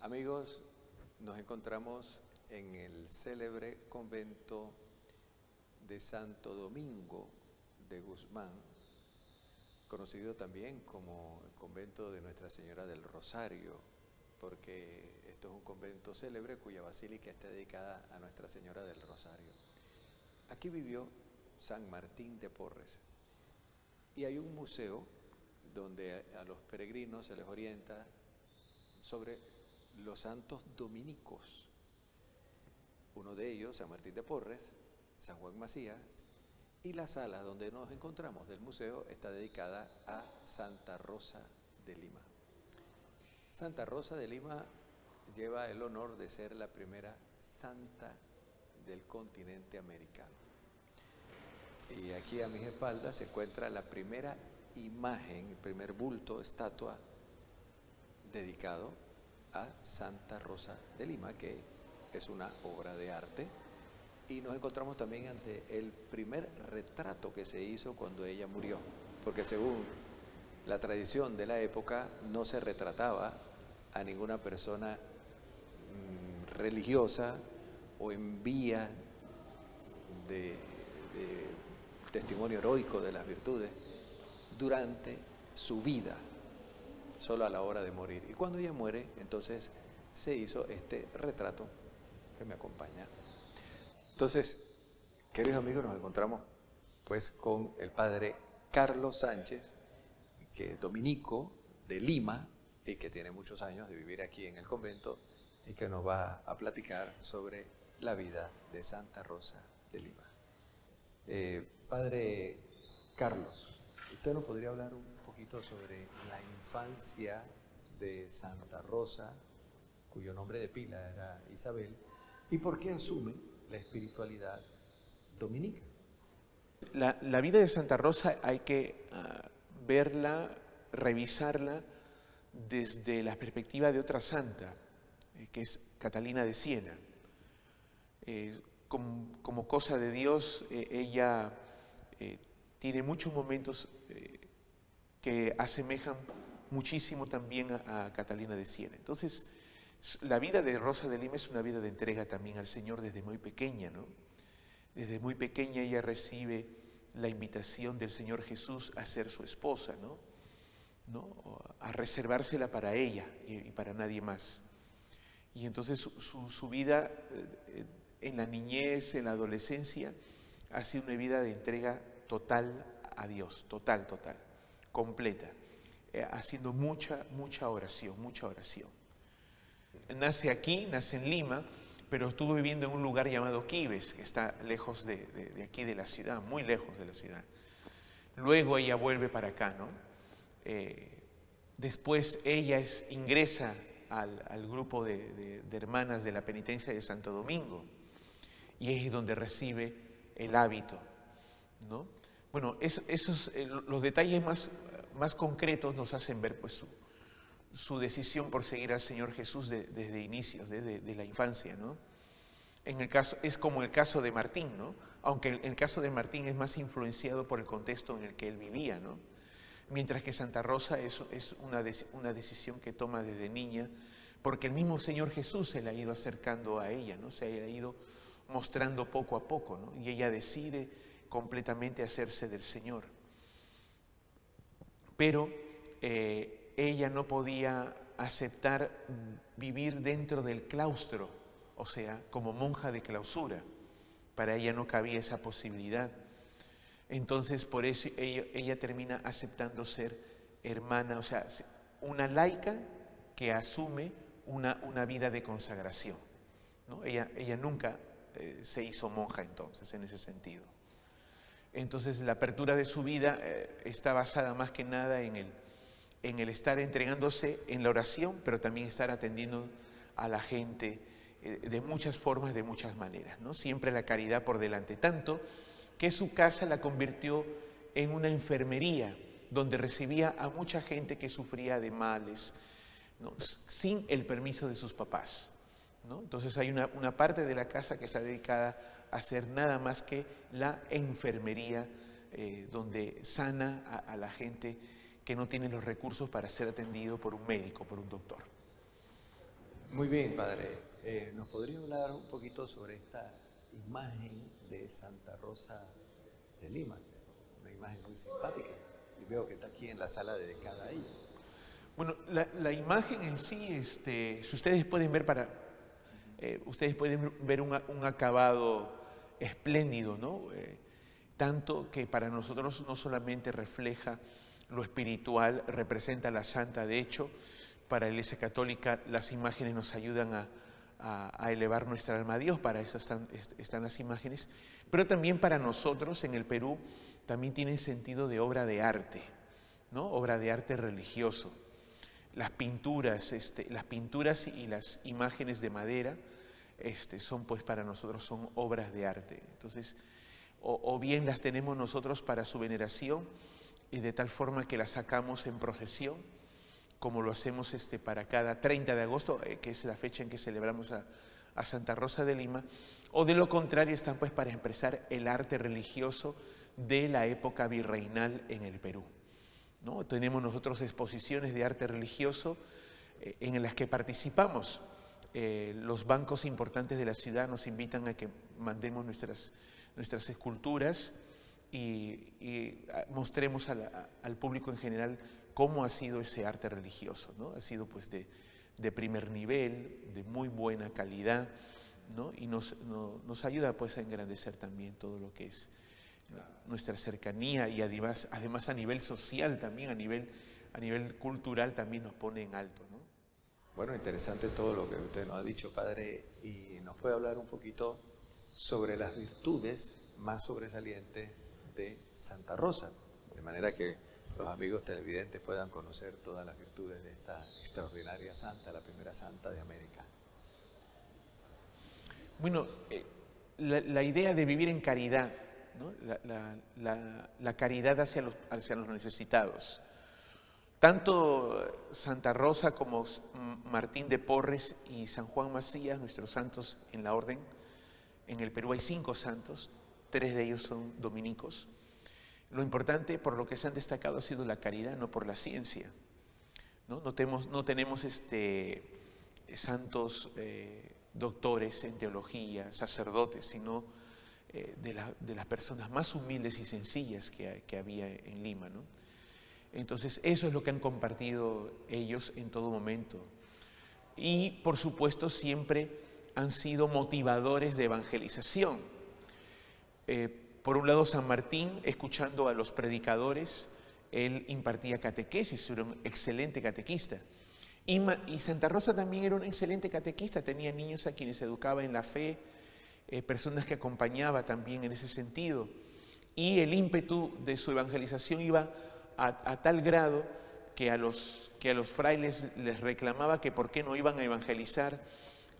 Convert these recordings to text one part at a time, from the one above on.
Amigos, nos encontramos en el célebre convento de Santo Domingo de Guzmán, conocido también como el convento de Nuestra Señora del Rosario, porque esto es un convento célebre cuya basílica está dedicada a Nuestra Señora del Rosario. Aquí vivió San Martín de Porres y hay un museo donde a los peregrinos se les orienta sobre los santos dominicos. Uno de ellos, San Martín de Porres, San Juan Macías, y la sala donde nos encontramos del museo está dedicada a Santa Rosa de Lima. Santa Rosa de Lima lleva el honor de ser la primera santa del continente americano. Y aquí a mis espaldas se encuentra la primera imagen, el primer bulto, estatua dedicado a Santa Rosa de Lima, que es una obra de arte. Y nos encontramos también ante el primer retrato que se hizo cuando ella murió, porque según la tradición de la época no se retrataba a ninguna persona religiosa o en vía de testimonio heroico de las virtudes durante su vida, solo a la hora de morir. Y cuando ella muere, entonces se hizo este retrato que me acompaña. Entonces, queridos amigos, nos encontramos pues con el padre Carlos Sánchez, que es dominico de Lima y que tiene muchos años de vivir aquí en el convento y que nos va a platicar sobre la vida de Santa Rosa de Lima. Padre Carlos, ¿usted nos podría hablar un poquito sobre la infancia de Santa Rosa, cuyo nombre de pila era Isabel, y por qué asume la espiritualidad dominica? La vida de Santa Rosa hay que verla, revisarla desde la perspectiva de otra santa, que es Catalina de Siena. Como cosa de Dios, ella tiene muchos momentos que asemejan muchísimo también a Catalina de Siena. Entonces, la vida de Rosa de Lima es una vida de entrega también al Señor desde muy pequeña, ¿no? Desde muy pequeña ella recibe la invitación del Señor Jesús a ser su esposa, ¿no? A reservársela para ella y para nadie más. Y entonces su vida en la niñez, en la adolescencia, ha sido una vida de entrega total a Dios, total, completa, haciendo mucha oración, Nace aquí, nace en Lima, pero estuvo viviendo en un lugar llamado Quibes, que está lejos de aquí de la ciudad, muy lejos de la ciudad. Luego ella vuelve para acá, ¿no? Después ella ingresa al grupo de hermanas de la penitencia de Santo Domingo, y es donde recibe el hábito, ¿no? Bueno, los detalles más concretos nos hacen ver pues su decisión por seguir al Señor Jesús desde inicios, desde la infancia, ¿no? Es como el caso de Martín, ¿no? Aunque el caso de Martín es más influenciado por el contexto en el que él vivía, ¿no? Mientras que Santa Rosa es una decisión que toma desde niña, porque el mismo Señor Jesús se le ha ido acercando a ella, ¿no? Se ha ido mostrando poco a poco, ¿no? Y ella decide completamente hacerse del Señor. Pero ella no podía aceptar vivir dentro del claustro, o sea, como monja de clausura. Para ella no cabía esa posibilidad. Entonces, por eso ella termina aceptando ser hermana, o sea, una laica que asume una vida de consagración, ¿no? Ella nunca se hizo monja entonces, en ese sentido. Entonces, la apertura de su vida está basada más que nada en el estar entregándose en la oración, pero también estar atendiendo a la gente de muchas formas, de muchas maneras, ¿no? Siempre la caridad por delante, tanto que su casa la convirtió en una enfermería donde recibía a mucha gente que sufría de males, ¿no? Sin el permiso de sus papás, ¿no? Entonces hay una parte de la casa que está dedicada a hacer nada más que la enfermería, donde sana a la gente que no tiene los recursos para ser atendido por un médico, por un doctor. Muy bien, padre. ¿Nos podría hablar un poquito sobre esta imagen de Santa Rosa de Lima? Una imagen muy simpática. Y veo que está aquí en la sala dedicada a ella. Bueno, la imagen en sí, si ustedes pueden ver ustedes pueden ver un acabado espléndido, ¿no? Tanto que para nosotros no solamente refleja lo espiritual, representa a la santa. De hecho, para la Iglesia Católica las imágenes nos ayudan a elevar nuestra alma a Dios. Para eso están las imágenes. Pero también para nosotros en el Perú también tienen sentido de obra de arte, ¿no? Obra de arte religioso. Las pinturas y las imágenes de madera son, pues, para nosotros son obras de arte. Entonces, o bien las tenemos nosotros para su veneración, y de tal forma que las sacamos en procesión, como lo hacemos para cada 30 de agosto, que es la fecha en que celebramos a Santa Rosa de Lima, o de lo contrario están, pues, para expresar el arte religioso de la época virreinal en el Perú, ¿no? Tenemos nosotros exposiciones de arte religioso en las que participamos. Los bancos importantes de la ciudad nos invitan a que mandemos nuestras esculturas y mostremos al público en general cómo ha sido ese arte religioso, ¿no? Ha sido, pues, de primer nivel, de muy buena calidad, ¿no? Y nos ayuda, pues, a engrandecer también todo lo que es nuestra cercanía, y además a nivel social también, a nivel cultural también nos pone en alto, ¿no? Bueno, interesante todo lo que usted nos ha dicho, padre, y nos puede hablar un poquito sobre las virtudes más sobresalientes de Santa Rosa, de manera que los amigos televidentes puedan conocer todas las virtudes de esta extraordinaria santa, la primera santa de América. Bueno, la idea de vivir en caridad, ¿no? La caridad hacia los necesitados. Tanto Santa Rosa como Martín de Porres y San Juan Macías, nuestros santos en la orden. En el Perú hay 5 santos, 3 de ellos son dominicos. Lo importante, por lo que se han destacado, ha sido la caridad, no por la ciencia, ¿no? No tenemos santos doctores en teología, sacerdotes, sino de las personas más humildes y sencillas que había en Lima, ¿no? Entonces, eso es lo que han compartido ellos en todo momento. Y, por supuesto, siempre han sido motivadores de evangelización. Por un lado, San Martín, escuchando a los predicadores, él impartía catequesis, era un excelente catequista. Y Santa Rosa también era un excelente catequista, tenía niños a quienes educaba en la fe, personas que acompañaba también en ese sentido. Y el ímpetu de su evangelización iba a tal grado que a los frailes les reclamaba que por qué no iban a evangelizar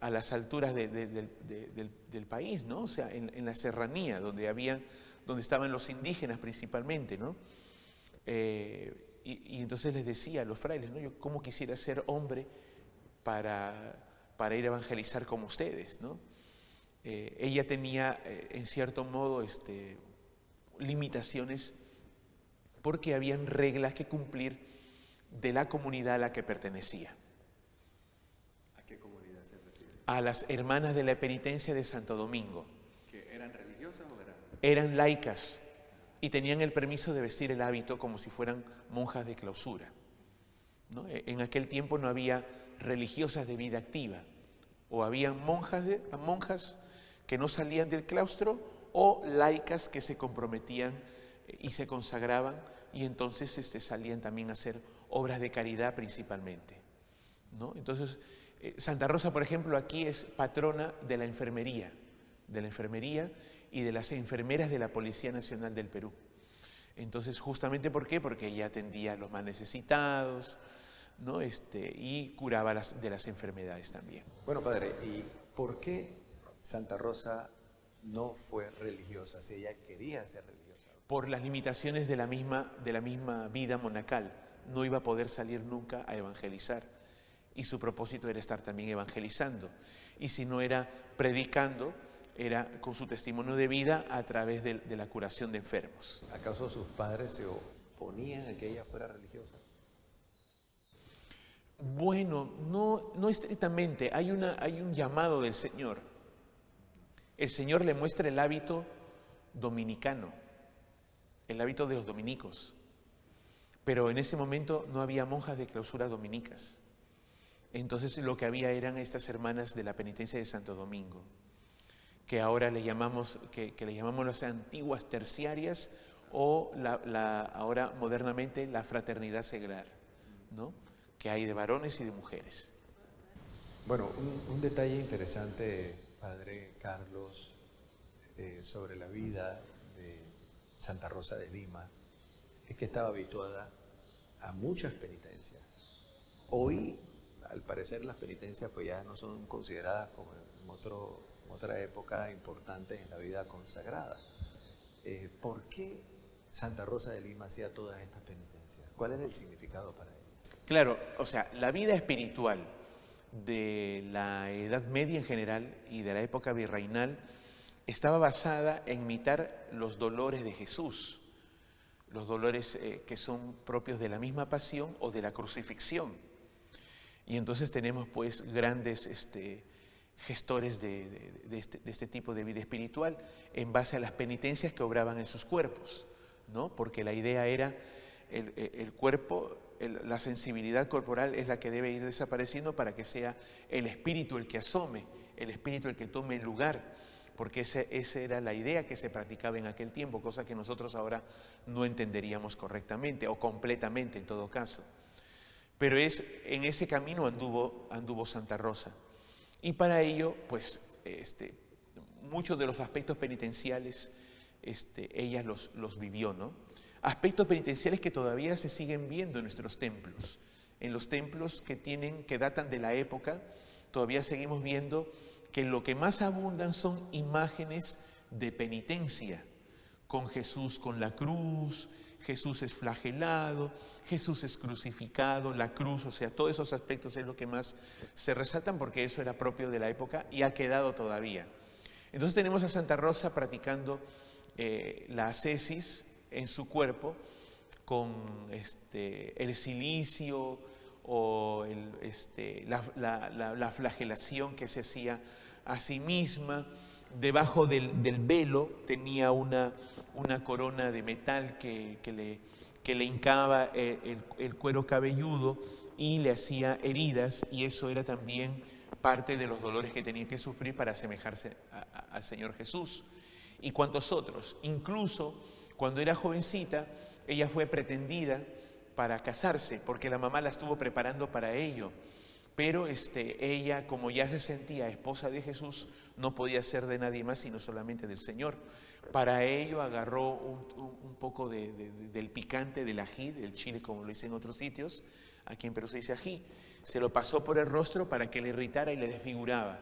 a las alturas del país, ¿no? O sea, en la serranía, donde estaban los indígenas principalmente, ¿no? Y entonces les decía a los frailes, ¿no? Yo cómo quisiera ser hombre para ir a evangelizar como ustedes, ¿no? Ella tenía, en cierto modo, limitaciones, porque habían reglas que cumplir de la comunidad a la que pertenecía. ¿A qué comunidad se refiere? A las hermanas de la penitencia de Santo Domingo. ¿Que eran religiosas o eran? Eran laicas y tenían el permiso de vestir el hábito como si fueran monjas de clausura, ¿no? En aquel tiempo no había religiosas de vida activa, o habían monjas que no salían del claustro, o laicas que se comprometían y se consagraban, y entonces salían también a hacer obras de caridad principalmente, ¿no? Entonces, Santa Rosa, por ejemplo, aquí es patrona de la enfermería y de las enfermeras de la Policía Nacional del Perú. Entonces, justamente, ¿por qué? Porque ella atendía a los más necesitados, ¿no? Y curaba de las enfermedades también. Bueno, padre, ¿y por qué Santa Rosa no fue religiosa, si ella quería ser religiosa? Por las limitaciones de la misma vida monacal. No iba a poder salir nunca a evangelizar, y su propósito era estar también evangelizando. Y si no era predicando, era con su testimonio de vida a través de la curación de enfermos. ¿Acaso sus padres se oponían a que ella fuera religiosa? Bueno, no estrictamente, hay un llamado del Señor. El Señor le muestra el hábito dominicano, el hábito de los dominicos. Pero en ese momento no había monjas de clausura dominicas. Entonces lo que había eran estas hermanas de la penitencia de Santo Domingo, que ahora le llamamos las antiguas terciarias o ahora modernamente la fraternidad seglar, ¿no? Que hay de varones y de mujeres. Bueno, un detalle interesante, Padre Carlos, sobre la vida de Santa Rosa de Lima, es que estaba habituada a muchas penitencias. Hoy, al parecer, las penitencias pues ya no son consideradas como en otra época importantes en la vida consagrada. ¿Por qué Santa Rosa de Lima hacía todas estas penitencias? ¿Cuál era el significado para ella? Claro, o sea, la vida espiritual de la Edad Media en general y de la época virreinal estaba basada en imitar los dolores de Jesús, los dolores que son propios de la misma pasión o de la crucifixión. Y entonces tenemos pues grandes gestores de este tipo de vida espiritual en base a las penitencias que obraban en sus cuerpos, ¿no? Porque la idea era el cuerpo, la sensibilidad corporal es la que debe ir desapareciendo para que sea el espíritu el que asome, el espíritu el que tome el lugar, porque esa era la idea que se practicaba en aquel tiempo, cosa que nosotros ahora no entenderíamos correctamente o completamente en todo caso. Pero en ese camino anduvo Santa Rosa. Y para ello, pues, muchos de los aspectos penitenciales, ella los vivió, ¿no? Aspectos penitenciales que todavía se siguen viendo en nuestros templos. En los templos que datan de la época, todavía seguimos viendo que lo que más abundan son imágenes de penitencia, con Jesús con la cruz, Jesús es flagelado, Jesús es crucificado, la cruz, o sea, todos esos aspectos es lo que más se resaltan porque eso era propio de la época y ha quedado todavía. Entonces tenemos a Santa Rosa practicando la ascesis en su cuerpo con el cilicio o la flagelación que se hacía a sí misma. Debajo del velo tenía una corona de metal que le hincaba el cuero cabelludo y le hacía heridas, y eso era también parte de los dolores que tenía que sufrir para asemejarse al Señor Jesús. Y cuantos otros, incluso cuando era jovencita, ella fue pretendida para casarse, porque la mamá la estuvo preparando para ello. Pero ella, como ya se sentía esposa de Jesús, no podía ser de nadie más, sino solamente del Señor. Para ello agarró un poco del picante, del ají, del chile, como lo dicen en otros sitios. Aquí en Perú se dice ají. Se lo pasó por el rostro para que le irritara y le desfiguraba.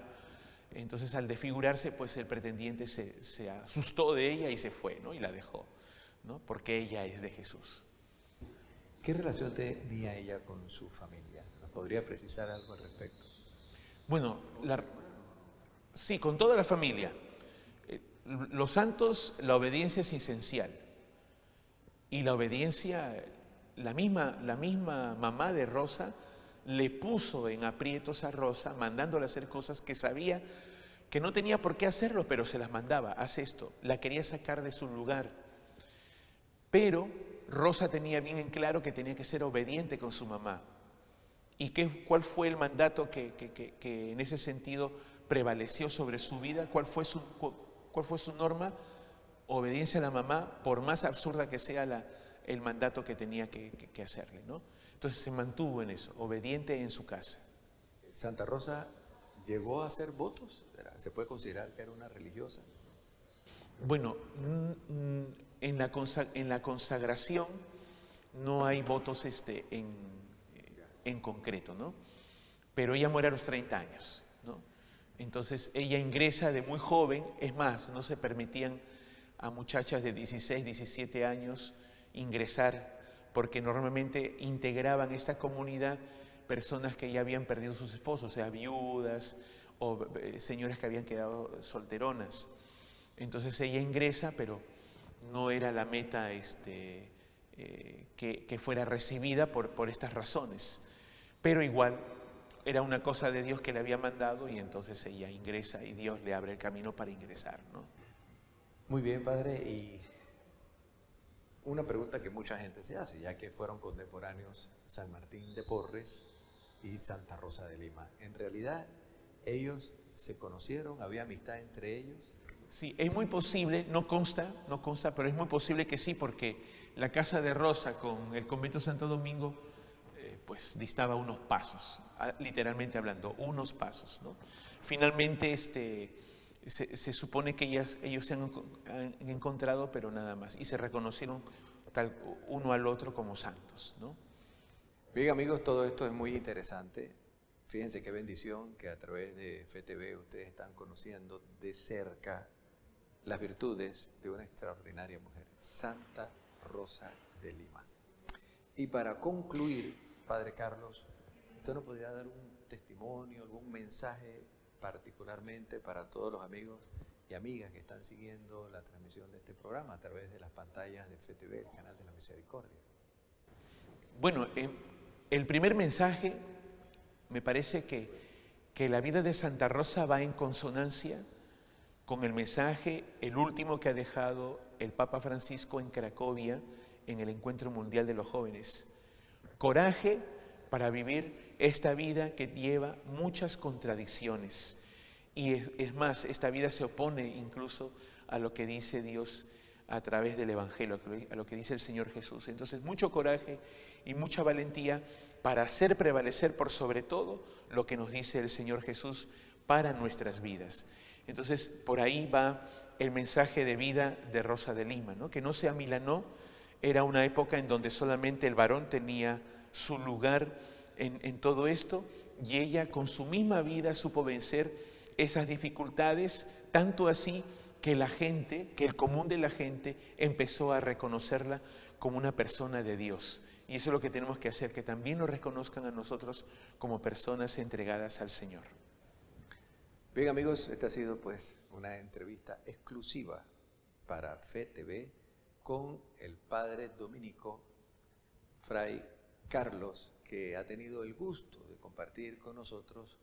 Entonces, al desfigurarse, pues el pretendiente se asustó de ella y se fue, ¿no? Y la dejó, ¿no? Porque ella es de Jesús. ¿Qué relación tenía ella con su familia? ¿Nos podría precisar algo al respecto? Bueno, sí, con toda la familia. Los santos, la obediencia es esencial. Y la obediencia, la misma mamá de Rosa le puso en aprietos a Rosa, mandándole a hacer cosas que sabía que no tenía por qué hacerlo, pero se las mandaba. Haz esto. La quería sacar de su lugar. Pero Rosa tenía bien en claro que tenía que ser obediente con su mamá. ¿Y cuál fue el mandato que en ese sentido prevaleció sobre su vida? ¿Cuál fue su norma? Obediencia a la mamá, por más absurda que sea el mandato que tenía que hacerle, ¿no? Entonces se mantuvo en eso, obediente en su casa. ¿Santa Rosa llegó a hacer votos? ¿Se puede considerar que era una religiosa? Bueno, en la consagración no hay votos en concreto, ¿no? Pero ella muere a los 30 años, ¿no? Entonces ella ingresa de muy joven, es más, no se permitían a muchachas de 16, 17 años ingresar, porque normalmente integraban esta comunidad personas que ya habían perdido sus esposos, o sea, viudas o señoras que habían quedado solteronas. Entonces ella ingresa, pero no era la meta que fuera recibida por estas razones. pero igual era una cosa de Dios que le había mandado y entonces ella ingresa y Dios le abre el camino para ingresar, ¿no? Muy bien, padre, y una pregunta que mucha gente se hace, ya que fueron contemporáneos San Martín de Porres y Santa Rosa de Lima. En realidad, ellos se conocieron, había amistad entre ellos. Sí, es muy posible, no consta, pero es muy posible que sí, porque la casa de Rosa con el convento Santo Domingo, pues distaba unos pasos, literalmente hablando, unos pasos, ¿no? Finalmente, se supone que ellos se han encontrado, pero nada más, y se reconocieron uno al otro como santos, ¿no? Bien, amigos, todo esto es muy interesante. Fíjense qué bendición que a través de FETV ustedes están conociendo de cerca las virtudes de una extraordinaria mujer, Santa Rosa de Lima. Y para concluir, Padre Carlos, ¿usted nos podría dar un testimonio, algún mensaje particularmente para todos los amigos y amigas que están siguiendo la transmisión de este programa a través de las pantallas de FETV, el canal de la Misericordia? Bueno, el primer mensaje, me parece que la vida de Santa Rosa va en consonancia con el mensaje, el último que ha dejado el Papa Francisco en Cracovia, en el Encuentro Mundial de los Jóvenes. Coraje para vivir esta vida que lleva muchas contradicciones. Y es más, esta vida se opone incluso a lo que dice Dios a través del Evangelio, a lo que dice el Señor Jesús. Entonces, mucho coraje y mucha valentía para hacer prevalecer por sobre todo lo que nos dice el Señor Jesús para nuestras vidas. Entonces, por ahí va el mensaje de vida de Rosa de Lima, ¿no? Que no se amilanó, era una época en donde solamente el varón tenía su lugar en todo esto, y ella con su misma vida supo vencer esas dificultades, tanto así que la gente, que el común de la gente empezó a reconocerla como una persona de Dios. Y eso es lo que tenemos que hacer, que también nos reconozcan a nosotros como personas entregadas al Señor. Bien, amigos, esta ha sido pues una entrevista exclusiva para FETV con el padre dominico Fray Carlos, que ha tenido el gusto de compartir con nosotros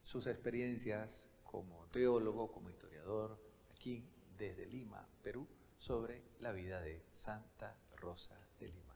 sus experiencias como teólogo, como historiador, aquí desde Lima, Perú, sobre la vida de Santa Rosa de Lima.